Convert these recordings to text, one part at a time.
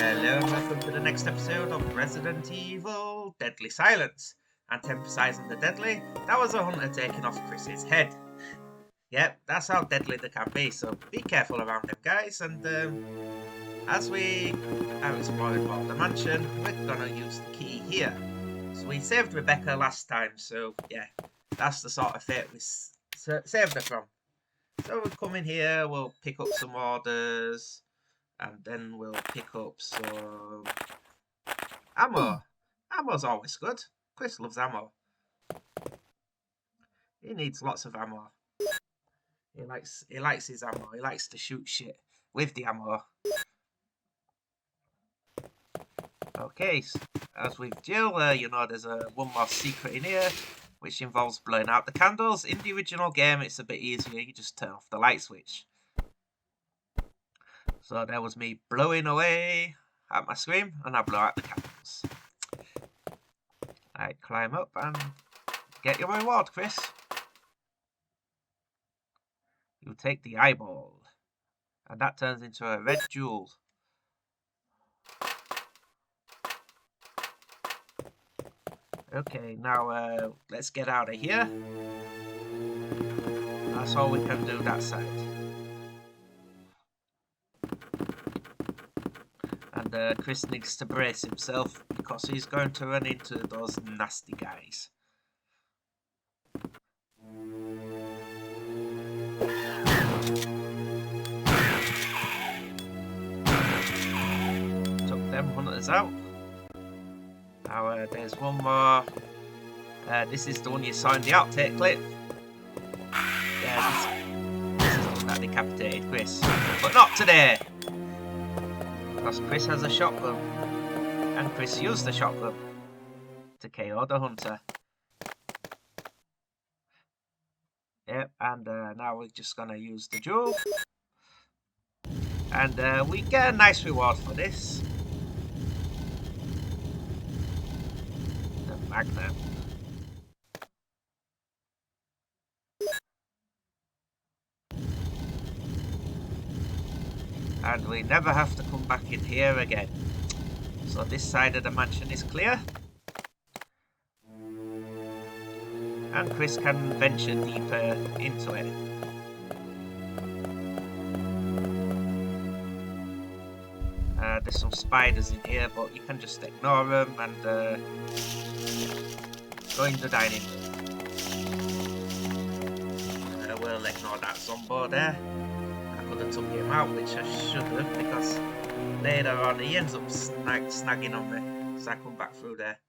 Hello and welcome to the next episode of Resident Evil Deadly Silence. And to emphasise on the deadly, that was a hunter taking off Chris's head. Yep, that's how deadly they can be, so be careful around them guys. And as we are exploring more of the mansion, we're gonna use the key here. So we saved Rebecca last time, so yeah, that's the sort of fate we saved her from. So we'll come in here, we'll pick up some orders. And then we'll pick up some ammo. Ammo's always good. Chris loves ammo. He needs lots of ammo. He likes his ammo. He likes to shoot shit with the ammo. Okay, as with Jill, you know there's one more secret in here, which involves blowing out the candles. In the original game, it's a bit easier. You just turn off the light switch. So there was me blowing away at my screen, and I blow out the candles. Right, climb up and get your reward, Chris. You take the eyeball, and that turns into a red jewel. Okay, now let's get out of here. That's all we can do that side. And Chris needs to brace himself because he's going to run into those nasty guys. Took them hunters out. Now there's one more. This is the one you saw in the outtake clip. Yeah, this is the one that decapitated Chris. But not today! Because Chris has a shotgun. And Chris used the shotgun to KO the hunter. Yep, and now we're just gonna use the jewel. And we get a nice reward for this. The Magnum. And we never have to come back in here again. So this side of the mansion is clear. And Chris can venture deeper into it. There's some spiders in here, but you can just ignore them and go in the dining room. We'll ignore that zombie there. I could have took him out, which I should have, because later on he ends up snagging on me as I come back through there.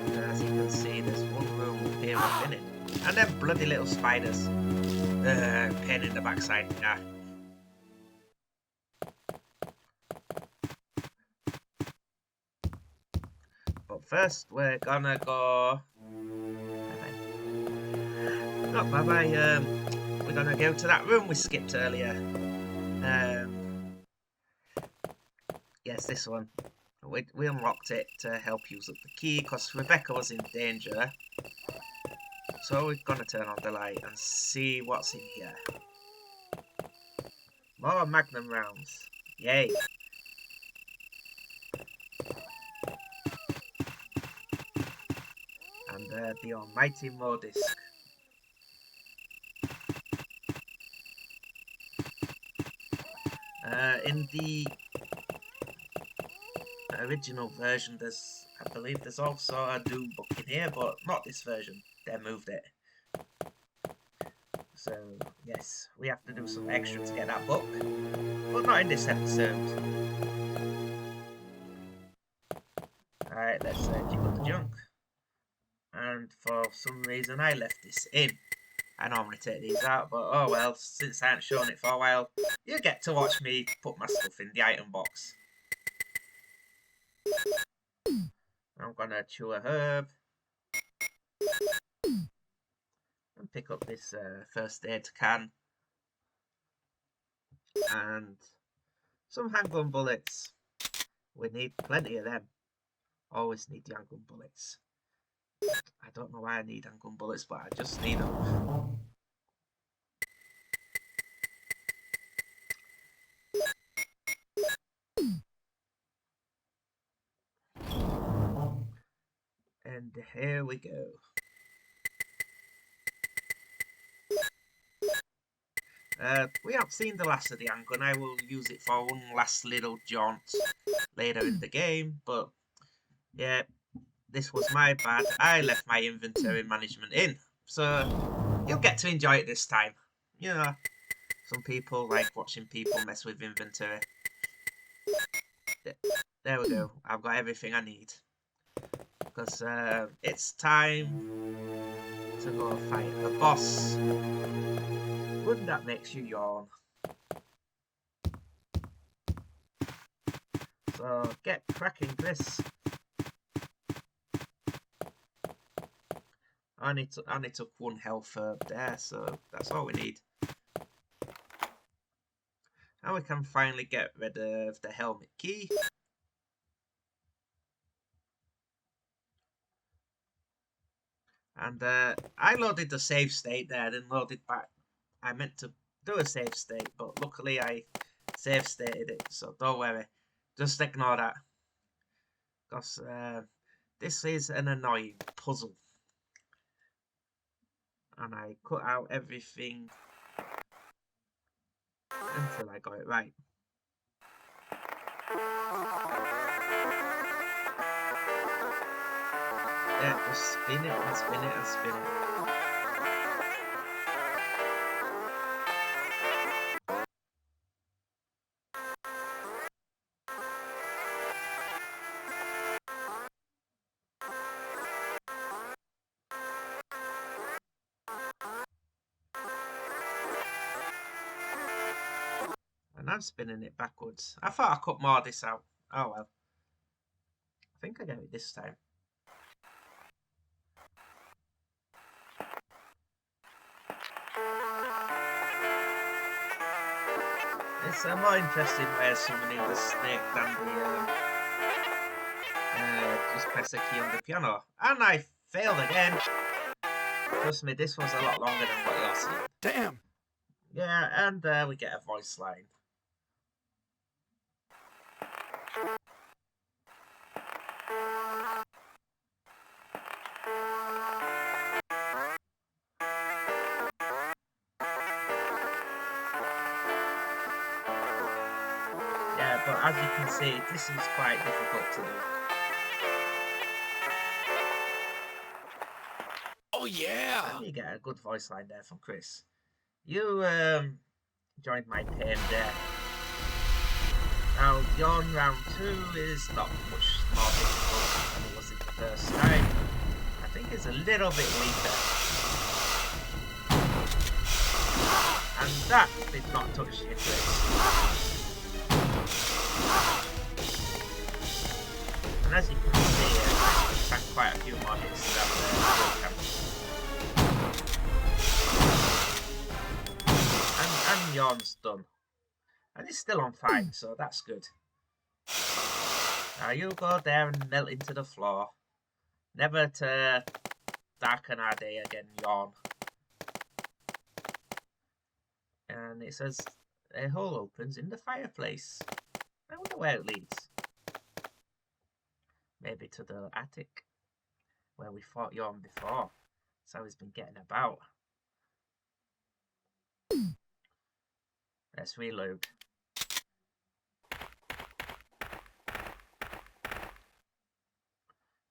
And as you can see, there's one room up here within it. And then bloody little spiders. Pain in the backside. Nah. But first, we're gonna go. Not bye-bye. We're gonna go to that room we skipped earlier. Yes, this one. We unlocked it to help use up the key because Rebecca was in danger. So we're gonna turn on the light and see what's in here. More Magnum rounds. Yay. And the almighty Modisk. In the original version, I believe there's also a Doom book in here, but not this version. They moved it. So, yes, we have to do some extra to get that book, but not in this episode. Alright, let's dig up the junk. And for some reason, I left this in. I normally take these out, but oh well, since I haven't shown it for a while, you get to watch me put my stuff in the item box. I'm gonna chew a herb. And pick up this first aid can. And some handgun bullets. We need plenty of them. Always need the handgun bullets. I don't know why I need handgun bullets, but I just need them. And here we go. We haven't seen the last of the handgun. I will use it for one last little jaunt later in the game, but yeah, this was my bad. I left my inventory management in, so you'll get to enjoy it this time. You know, some people like watching people mess with inventory. There we go. I've got everything I need. Because it's time to go fight the boss. One that makes you yawn. So get cracking, Chris. I only took one health herb there, so that's all we need. Now we can finally get rid of the helmet key. And I loaded the save state there, then loaded back. I meant to do a save state, but luckily I save stated it, so don't worry. Just ignore that. Because this is an annoying puzzle. And I cut out everything until I got it right. Yeah, just spin it and spin it and spin it. And I'm spinning it backwards. I thought I cut more of this out. Oh well. I think I get it this time. It's a more interesting way of summoning the snake than the just press a key on the piano. And I failed again. Trust me, this was a lot longer than what you're seeing. Damn! Yeah, and we get a voice line. Yeah, but as you can see, this is quite difficult to do. Oh yeah! And you get a good voice line there from Chris. You joined my pain there. Now, Yawn round 2 is not much more difficult than it was the first time. I think it's a little bit weaker. And that did not touch your Chris. And as you can see, I spent quite a few more hits than the and Yawn's done. And it's still on fire, so that's good. Now you go there and melt into the floor. Never to darken our day again, Yawn. And it says a hole opens in the fireplace. I wonder where it leads. Maybe to the attic, where we fought Yawn before. That's how he's been getting about. Let's reload.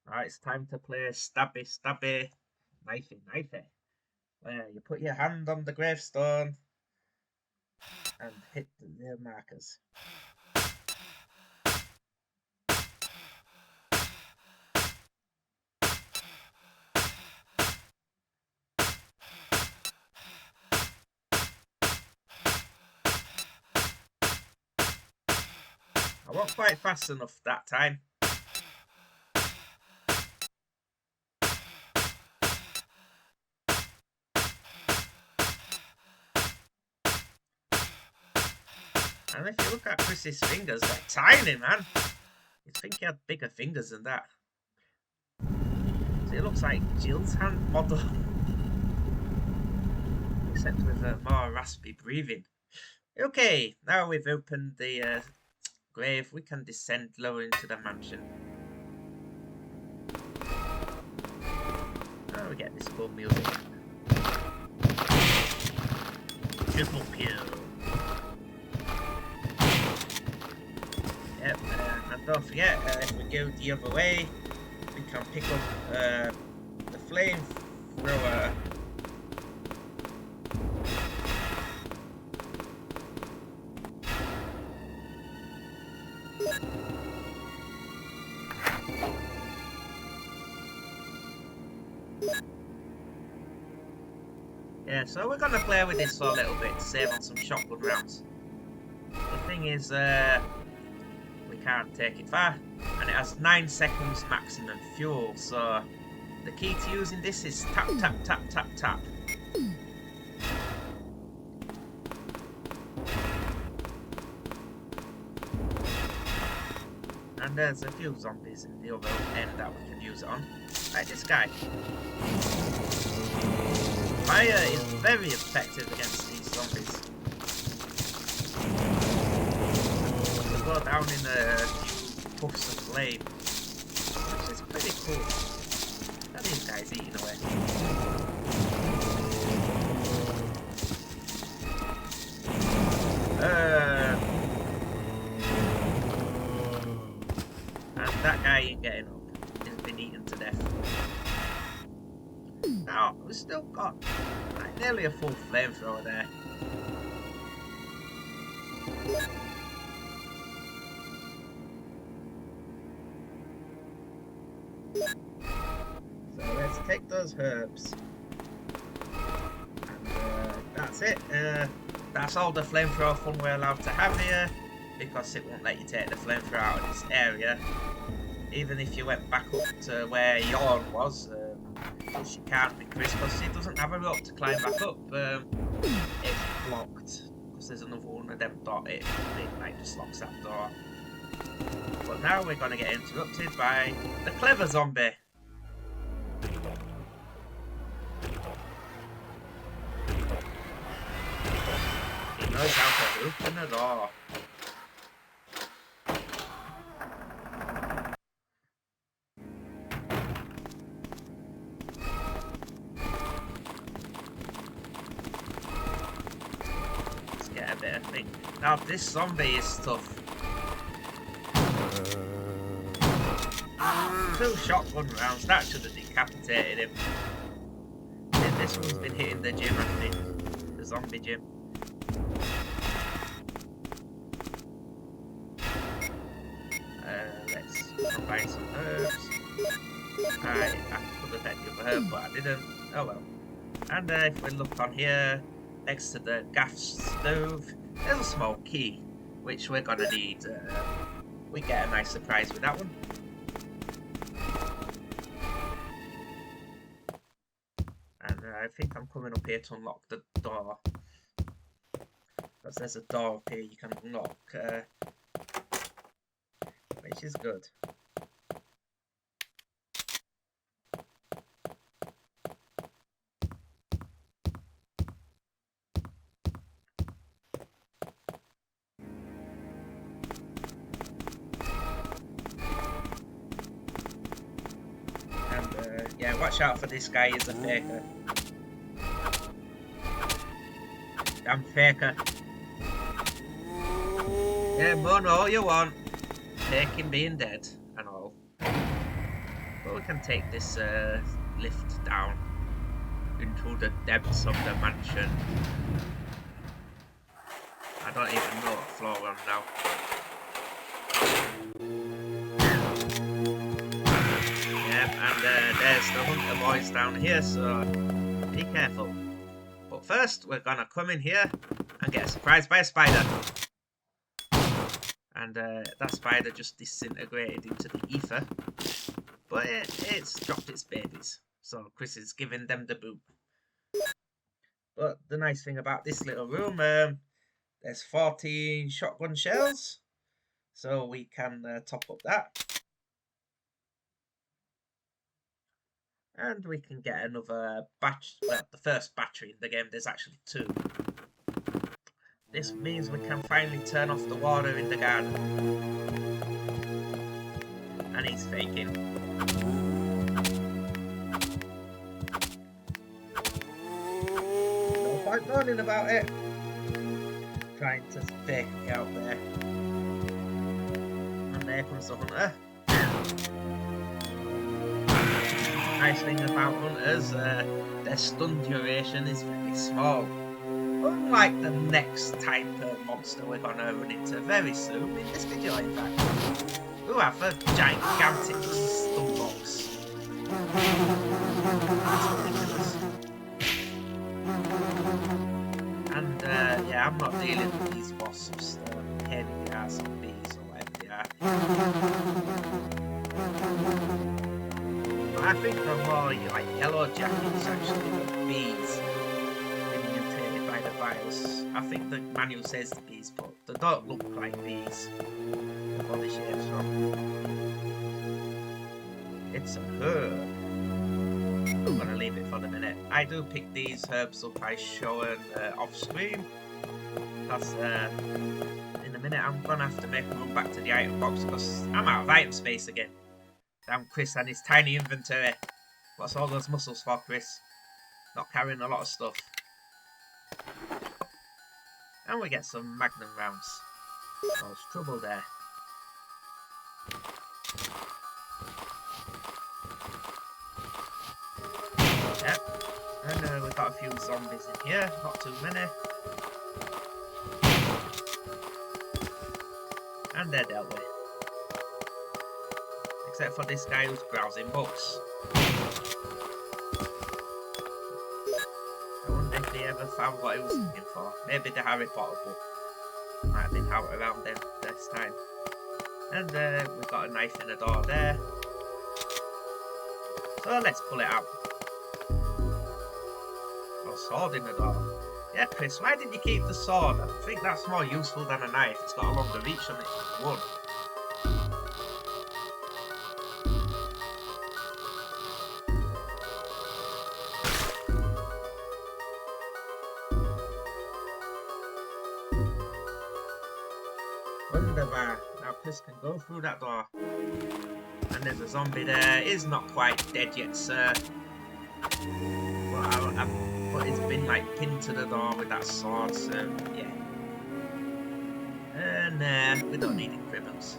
Alright, it's time to play stabby, stabby, knifey, knifey. Where you put your hand on the gravestone and hit the markers. I wasn't quite fast enough that time. And if you look at Chris's fingers, they're tiny, man. You'd think he had bigger fingers than that. It looks like Jill's hand model, except with a more raspy breathing. Okay, now we've opened the grave, we can descend lower into the mansion. Oh, we get this cool music. Triple kill. Yep, and don't forget, if we go the other way, we can pick up the flamethrower. Yeah, so we're gonna play with this for a little bit to save on some shotgun rounds. The thing is, we can't take it far, and it has 9 seconds maximum fuel, so the key to using this is tap, tap, tap, tap, tap. And there's a few zombies in the other end that we can use it on, like this guy. Fire is very effective against these zombies. They go down in puffs of flame, which is pretty cool. Look at these guys eating away. And that guy ain't getting up. He's been eaten to death. Now, we've still got like, nearly a full flamethrower there. So let's take those herbs. And that's it. That's all the flamethrower fun we're allowed to have here, because it won't let you take the flamethrower out of this area. Even if you went back up to where Yawn was, which you can't with Chris, because he doesn't have a rope to climb back up. It's blocked, because there's another one of them dotted. It like just locks that door. But now we're going to get interrupted by the clever zombie. He knows how to open a door. Let's get a bit of thing. Now this zombie is tough. 2 shotgun rounds, that should have decapitated him. This one's been hitting the gym, I think. The zombie gym. Let's combine some herbs. I could have had the other herb, but I didn't. Oh well. And if we look on here, next to the gas stove, there's a small key, which we're gonna need. We get a nice surprise with that one. And I think I'm coming up here to unlock the door. Because there's a door up here you can unlock, which is good. And yeah, watch out for this guy, he's a faker. Damn faker. Yeah, moan all you want. Take him being dead and all. But we can take this lift down into the depths of the mansion. I don't even know what floor we're on now. Yep, and there's the hunter boys down here, so be careful. But first, we're gonna come in here and get surprised by a spider. And that spider just disintegrated into the ether. But it's dropped its babies. So Chris is giving them the boot. But the nice thing about this little room, there's 14 shotgun shells. So we can top up that. And we can get another batch, well, the first battery in the game, there's actually 2. This means we can finally turn off the water in the garden. And he's faking. No point moaning about it. Trying to fake it out there. And there comes the hunter. Nice thing about hunters, their stun duration is very small. Unlike the next type of monster we're gonna run into very soon in this video, in fact. Who have a gigantic stun box. That's ridiculous. And yeah, I'm not dealing with these wasps, pain in the ass or bees or whatever they are. I think the more like yellow jackets actually the bees being mutated by the virus. I think the manual says the bees, but they don't look like bees. The body shapes from. It's a herb. I'm gonna leave it for the minute. I do pick these herbs up by showing off screen. Because in a minute I'm gonna have to make a run back to the item box because I'm out of item space again. Damn Chris and his tiny inventory. What's all those muscles for, Chris? Not carrying a lot of stuff. And we get some magnum rounds. Oh, there's trouble there. Yep. And we've got a few zombies in here. Not too many. And they're dealt with. Except for this guy who's browsing books. I wonder if he ever found what he was looking for. Maybe the Harry Potter book. Might have been out around them this time. And we've got a knife in the door there. So let's pull it out. Or sword in the door. Yeah, Chris, why didn't you keep the sword? I think that's more useful than a knife. It's got a longer reach on it than one. Wunderbar. Now Chris can go through that door. And there's a zombie there. He's not quite dead yet, sir. But he's been like pinned to the door with that sword, so yeah. And we don't need increments.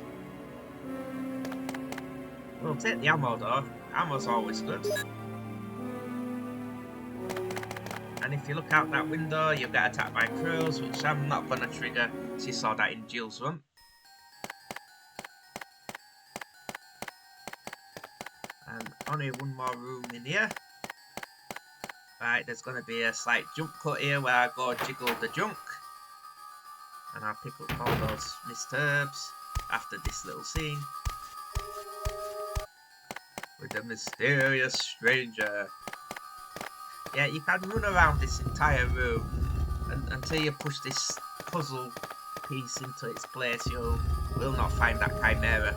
We'll take the ammo though. Ammo's always good. And if you look out that window, you'll get attacked by crows, which I'm not going to trigger. So you saw that in Jill's run. And only one more room in here. Right, there's going to be a slight jump cut here where I go jiggle the junk. And I'll pick up all those missed herbs after this little scene. With a mysterious stranger. Yeah, you can run around this entire room until you push this puzzle piece into its place. You will not find that chimera.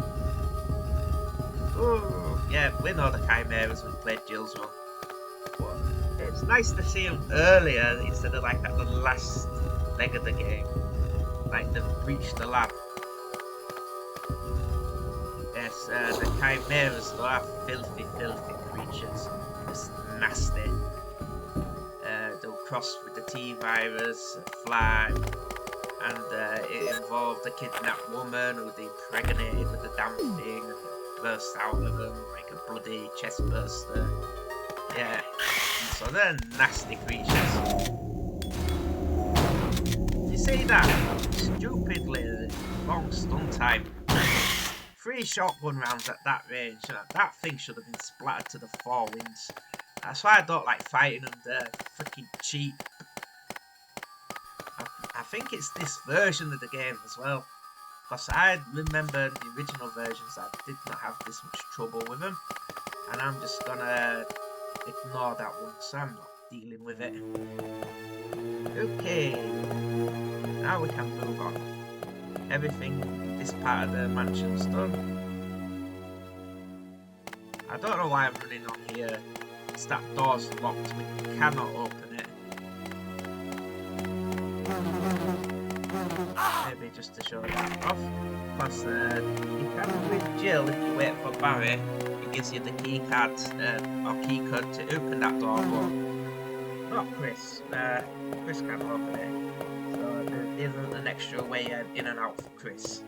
Oh, yeah, we know the chimeras. We played Jill's run. But it's nice to see them earlier instead of like at the last leg of the game. Like they've breached the lab. Yes, the chimeras though are filthy, filthy creatures. Just nasty. They'll cross with the T-virus, fly, and it involved a kidnapped woman who they impregnated with the damn thing and it burst out of them like a bloody chest burster. Yeah, so they're nasty creatures. You see that? Stupidly long stun time. 3 shotgun rounds at that range. That thing should have been splattered to the 4 winds. That's why I don't like fighting them. They're freaking cheap. I think it's this version of the game as well. Because I remember the original versions I did not have this much trouble with them. And I'm just gonna ignore that one because I'm not dealing with it. Okay. Now we can move on. Everything in this part of the mansion's done. I don't know why I'm running on here It's that door's locked. We cannot open it. Maybe just to show that off. Plus, you can with Jill, if you wait for Barry, it gives you the key card or key code to open that door, but not Chris. Chris can't open it. So there isn't an extra way in and out for Chris.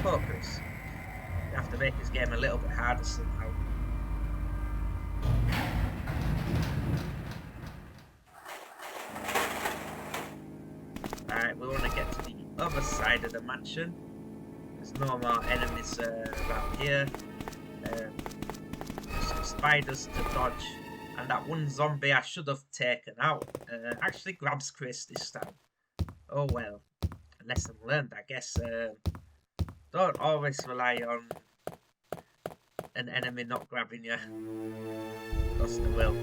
Poor Chris. You have to make this game a little bit harder somehow. Alright, we want to get to the other side of the mansion. There's no more enemies around here. Some spiders to dodge. And that one zombie I should have taken out actually grabs Chris this time. Oh well. Lesson learned, I guess. Don't always rely on an enemy not grabbing you. Because they will.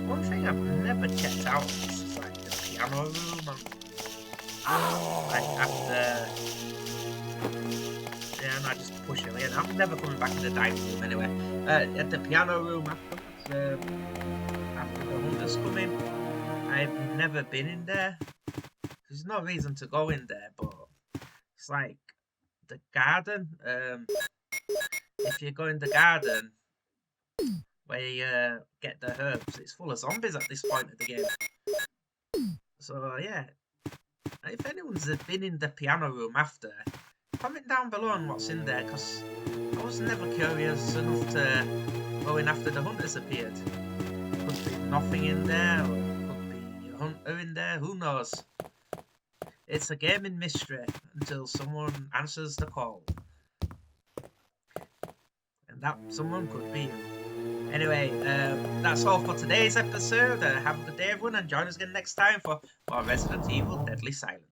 One thing I've never checked out is like the piano room and like after and I just push it in. I'm never coming back in the dining room anyway. At the piano room after the hunters come in, I've never been in there. There's no reason to go in there, but it's like the garden. If you go in the garden where you get the herbs, it's full of zombies at this point of the game. So yeah, if anyone's been in the piano room after, comment down below on what's in there, because I was never curious enough to go in after the hunters appeared. Could be nothing in there, or could be a hunter in there, who knows. It's a gaming mystery until someone answers the call. And that someone could be you. Anyway, that's all for today's episode. Have a good day everyone, and join us again next time for more Resident Evil Deadly Silence.